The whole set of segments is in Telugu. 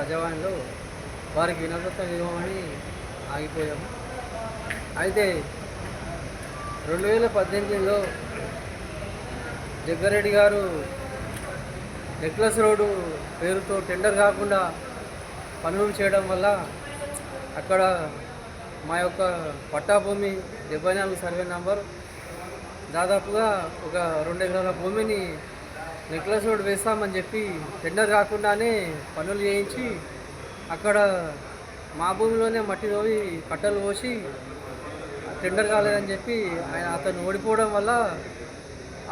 ప్రజావాణిలో వారికి వినపత్రం ఇవ్వమని ఆగిపోయాము. అయితే 2018లో జగ్గారెడ్డి గారు నెక్లెస్ రోడ్డు పేరుతో టెండర్ కాకుండా పనులు చేయడం వల్ల అక్కడ మా యొక్క పట్టా భూమి 74 సర్వే నంబర్ దాదాపుగా ఒక 2 ఎకరాల భూమిని నెక్లెస్ రోడ్ వేస్తామని చెప్పి టెండర్ కాకుండానే పనులు చేయించి అక్కడ మా భూమిలోనే మట్టి తోవి కట్టలు పోసి టెండర్ కాలేదని చెప్పి అతను ఓడిపోవడం వల్ల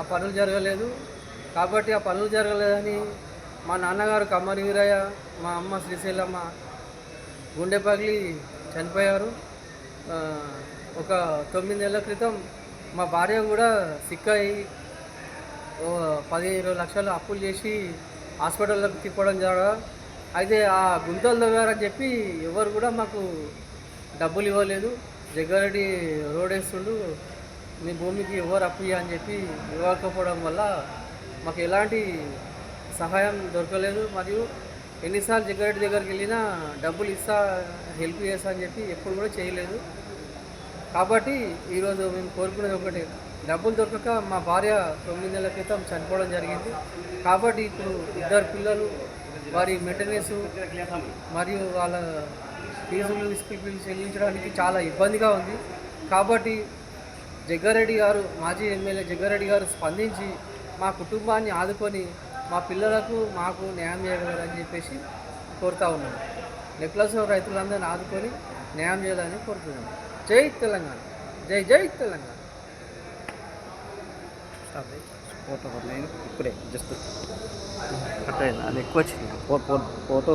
ఆ పనులు జరగలేదు. కాబట్టి ఆ పనులు జరగలేదని మా నాన్నగారు కమ్మరి వీరయ్య, మా అమ్మ శ్రీశైలమ్మ గుండె పగిలి చనిపోయారు. ఒక 9 నెలల క్రితం మా భార్య కూడా సిక్ అయ్యి 15 లక్షలు అప్పులు చేసి హాస్పిటల్లోకి తిప్పడం జరగ. అయితే ఆ గుంతలు తవ్వారని చెప్పి ఎవరు కూడా మాకు డబ్బులు ఇవ్వలేదు. జగ్గారెడ్డి రోడ్ వేస్తుండు, మీ భూమికి ఎవరు అప్పు అని చెప్పి ఇవ్వకపోవడం వల్ల మాకు ఎలాంటి సహాయం దొరకలేదు. మరియు ఎన్నిసార్లు జగ్గారెడ్డి దగ్గరికి వెళ్ళినా డబ్బులు ఇస్తా, హెల్ప్ చేస్తా అని చెప్పి ఎప్పుడు కూడా చేయలేదు. కాబట్టి ఈరోజు మేము కోరుకునేది ఒకటి, డబ్బులు దొరకక మా భార్య 9 నెలల క్రితం చనిపోవడం జరిగింది. కాబట్టి ఇప్పుడు 2 పిల్లలు, వారి మెయింటెనెన్స్ మరియు వాళ్ళ ఫీజులు, స్కూల్ ఫీజులు చెల్లించడానికి చాలా ఇబ్బందిగా ఉంది. కాబట్టి జగ్గారెడ్డి గారు, మాజీ ఎమ్మెల్యే జగ్గారెడ్డి గారు స్పందించి మా కుటుంబాన్ని ఆదుకొని మా పిల్లలకు మాకు న్యాయం చేయగలరని చెప్పేసి కోరుతా ఉన్నాను. నెక్లెస్ రైతులందరినీ ఆదుకొని న్యాయం చేయాలని కోరుతున్నాను. జై తెలంగాణ, జై జై తెలంగాణ. ఫోటో ఇప్పుడే జస్ట్ కట్ అయింది, అది ఎక్కువ వచ్చింది ఫోటో.